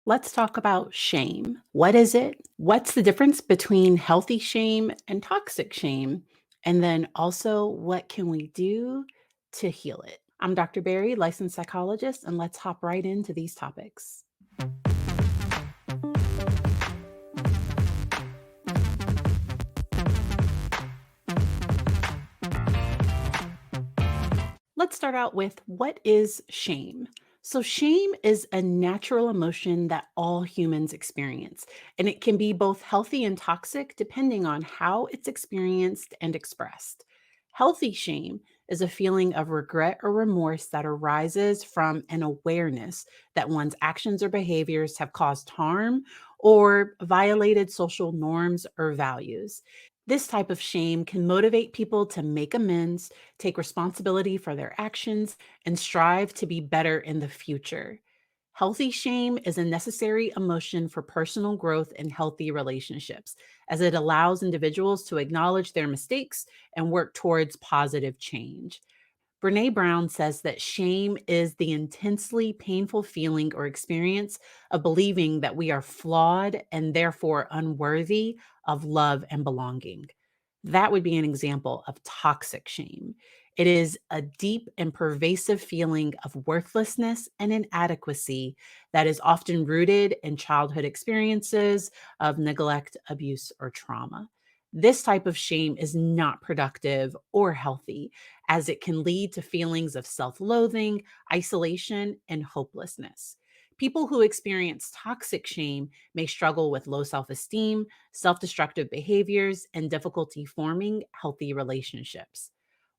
Let's talk about shame. What is it? What's the difference between healthy shame and toxic shame? And then also, what can we do to heal it? I'm Dr. Barry, licensed psychologist, and let's hop right into these topics. Let's start out with what is shame? So, shame is a natural emotion that all humans experience, and it can be both healthy and toxic depending on how it's experienced and expressed. Healthy shame is a feeling of regret or remorse that arises from an awareness that one's actions or behaviors have caused harm or violated social norms or values. This type of shame can motivate people to make amends, take responsibility for their actions, and strive to be better in the future. Healthy shame is a necessary emotion for personal growth and healthy relationships, as it allows individuals to acknowledge their mistakes and work towards positive change. Brene Brown says that shame is the intensely painful feeling or experience of believing that we are flawed and therefore unworthy of love and belonging. That would be an example of toxic shame. It is a deep and pervasive feeling of worthlessness and inadequacy that is often rooted in childhood experiences of neglect, abuse, or trauma. This type of shame is not productive or healthy, as it can lead to feelings of self loathing, isolation, and hopelessness. People who experience toxic shame may struggle with low self esteem, self destructive behaviors, and difficulty forming healthy relationships.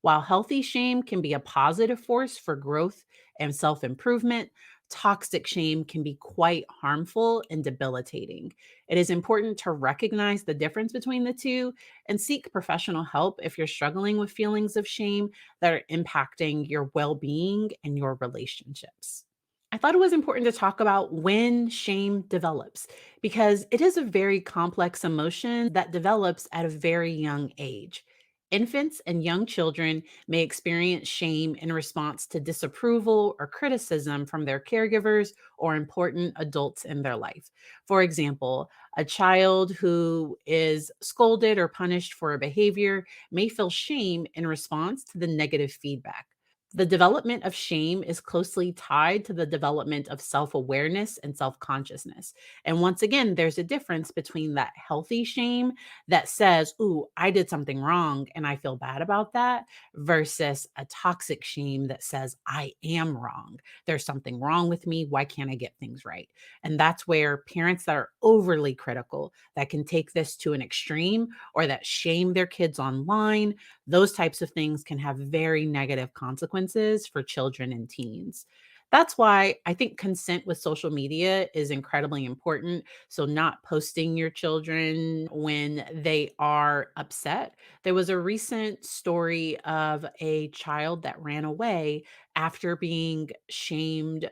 While healthy shame can be a positive force for growth and self improvement, toxic shame can be quite harmful and debilitating. It is important to recognize the difference between the two and seek professional help if you're struggling with feelings of shame that are impacting your well being and your relationships. I thought it was important to talk about when shame develops because it is a very complex emotion that develops at a very young age. Infants and young children may experience shame in response to disapproval or criticism from their caregivers or important adults in their life. For example, a child who is scolded or punished for a behavior may feel shame in response to the negative feedback. The development of shame is closely tied to the development of self awareness and self consciousness. And once again, there's a difference between that healthy shame that says, "Ooh, I did something wrong and I feel bad about that," versus a toxic shame that says, "I am wrong. There's something wrong with me. Why can't I get things right?" And that's where parents that are overly critical, that can take this to an extreme, or that shame their kids online, those types of things can have very negative consequences for children and teens. That's why I think consent with social media is incredibly important. So, not posting your children when they are upset. There was a recent story of a child that ran away after being shamed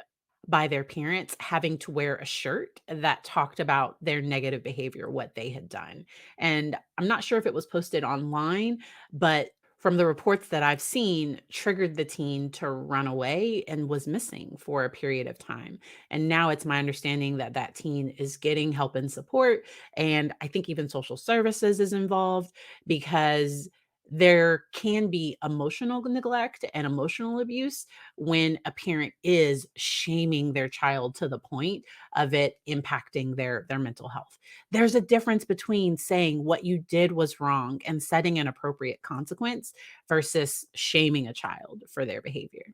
by their parents, having to wear a shirt that talked about their negative behavior, what they had done. And I'm not sure if it was posted online, but from the reports that I've seen, triggered the teen to run away and was missing for a period of time. And now it's my understanding that that teen is getting help and support. And I think even social services is involved because there can be emotional neglect and emotional abuse when a parent is shaming their child to the point of it impacting their mental health. There's a difference between saying what you did was wrong and setting an appropriate consequence versus shaming a child for their behavior.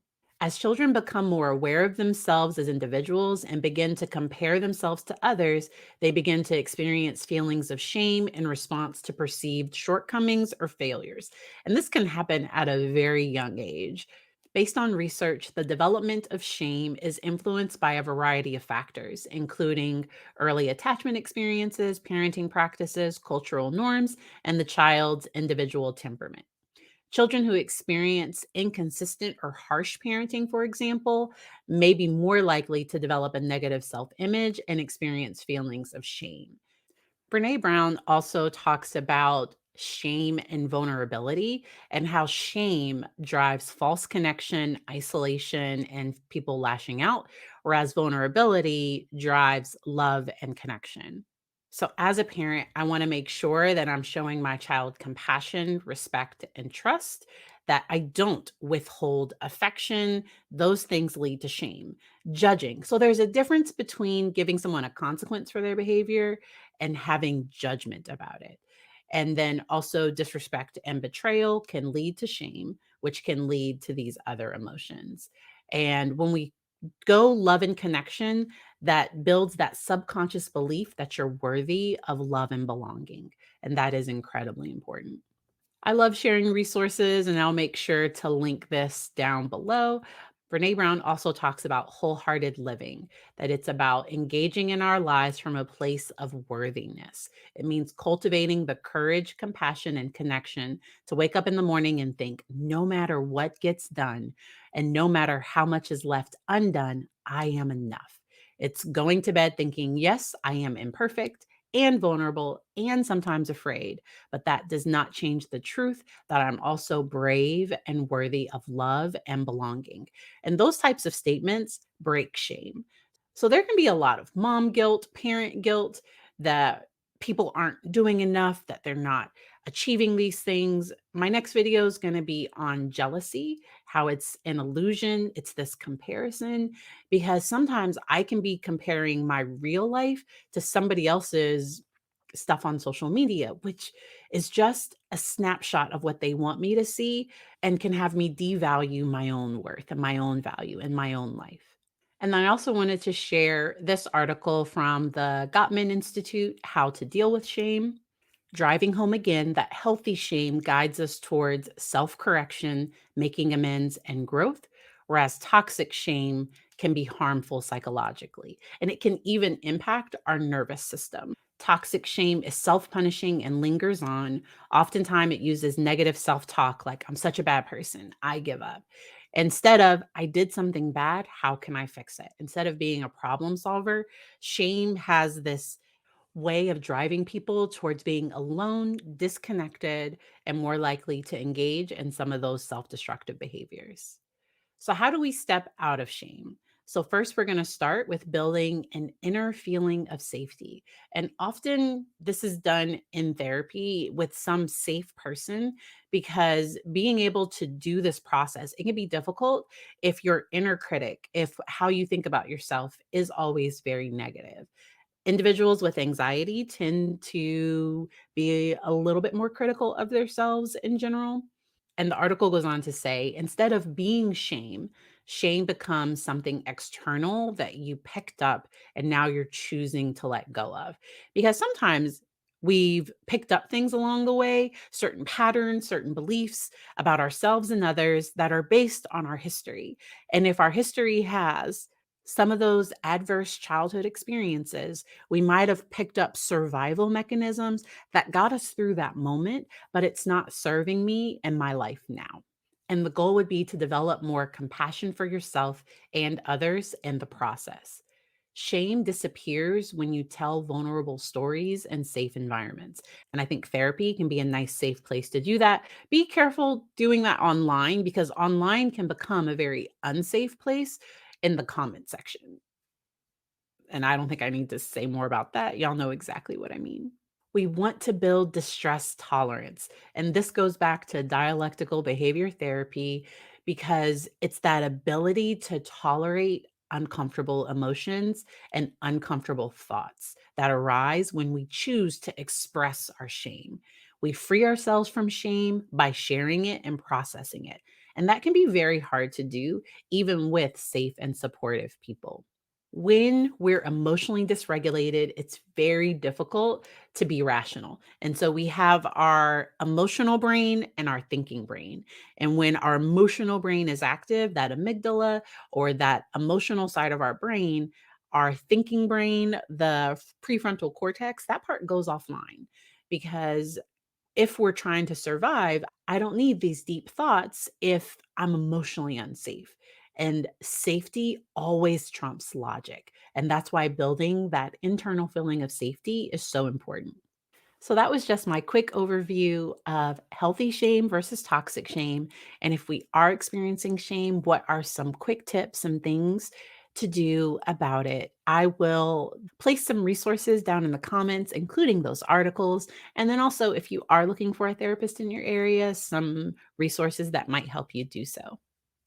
As children become more aware of themselves as individuals and begin to compare themselves to others, they begin to experience feelings of shame in response to perceived shortcomings or failures. And this can happen at a very young age. Based on research, the development of shame is influenced by a variety of factors, including early attachment experiences, parenting practices, cultural norms, and the child's individual temperament. Children who experience inconsistent or harsh parenting, for example, may be more likely to develop a negative self image and experience feelings of shame. Brene Brown also talks about shame and vulnerability, and how shame drives false connection, isolation, and people lashing out, whereas vulnerability drives love and connection. So, as a parent, I want to make sure that I'm showing my child compassion, respect, and trust, that I don't withhold affection. Those things lead to shame. Judging. So, there's a difference between giving someone a consequence for their behavior and having judgment about it. And then also, disrespect and betrayal can lead to shame, which can lead to these other emotions. And when we go love and connection, that builds that subconscious belief that you're worthy of love and belonging. And that is incredibly important. I love sharing resources, and I'll make sure to link this down below. Brene Brown also talks about wholehearted living, that it's about engaging in our lives from a place of worthiness. It means cultivating the courage, compassion, and connection to wake up in the morning and think, no matter what gets done and no matter how much is left undone, I am enough. It's going to bed thinking, yes, I am imperfect and vulnerable and sometimes afraid, but that does not change the truth that I'm also brave and worthy of love and belonging. And those types of statements break shame. So there can be a lot of mom guilt, parent guilt, that people aren't doing enough, that they're not achieving these things. My next video is going to be on jealousy, how it's an illusion, it's this comparison, because sometimes I can be comparing my real life to somebody else's stuff on social media, which is just a snapshot of what they want me to see and can have me devalue my own worth and my own value in my own life. And I also wanted to share this article from the Gottman Institute, How to Deal with Shame, driving home again that healthy shame guides us towards self correction, making amends, and growth, whereas toxic shame can be harmful psychologically, and it can even impact our nervous system. Toxic shame is self punishing and lingers on. Oftentimes, it uses negative self talk like, I'm such a bad person, I give up. Instead of, I did something bad, how can I fix it? Instead of being a problem solver, shame has this way of driving people towards being alone, disconnected, and more likely to engage in some of those self destructive behaviors. So, how do we step out of shame? So, first, we're going to start with building an inner feeling of safety. And often, this is done in therapy with some safe person, because being able to do this process, it can be difficult if your inner critic, if how you think about yourself is always very negative. Individuals with anxiety tend to be a little bit more critical of themselves in general. And the article goes on to say, instead of being shame, shame becomes something external that you picked up and now you're choosing to let go of. Because sometimes we've picked up things along the way, certain patterns, certain beliefs about ourselves and others that are based on our history. And if our history has some of those adverse childhood experiences, we might have picked up survival mechanisms that got us through that moment, but it's not serving me in my life now. And the goal would be to develop more compassion for yourself and others in the process. Shame disappears when you tell vulnerable stories in safe environments. And I think therapy can be a nice, safe place to do that. Be careful doing that online, because online can become a very unsafe place in the comment section. And I don't think I need to say more about that. Y'all know exactly what I mean. We want to build distress tolerance. And this goes back to dialectical behavior therapy, because it's that ability to tolerate uncomfortable emotions and uncomfortable thoughts that arise when we choose to express our shame. We free ourselves from shame by sharing it and processing it. And that can be very hard to do, even with safe and supportive people. When we're emotionally dysregulated, it's very difficult to be rational. And so we have our emotional brain and our thinking brain. And when our emotional brain is active, that amygdala or that emotional side of our brain, our thinking brain, the prefrontal cortex, that part goes offline, because if we're trying to survive, I don't need these deep thoughts if I'm emotionally unsafe. And safety always trumps logic. And that's why building that internal feeling of safety is so important. So that was just my quick overview of healthy shame versus toxic shame. And if we are experiencing shame, what are some quick tips and things to do about it? I will place some resources down in the comments, including those articles. And then also, if you are looking for a therapist in your area, some resources that might help you do so.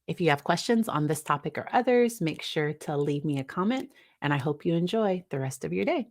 If you have questions on this topic or others, make sure to leave me a comment. And I hope you enjoy the rest of your day.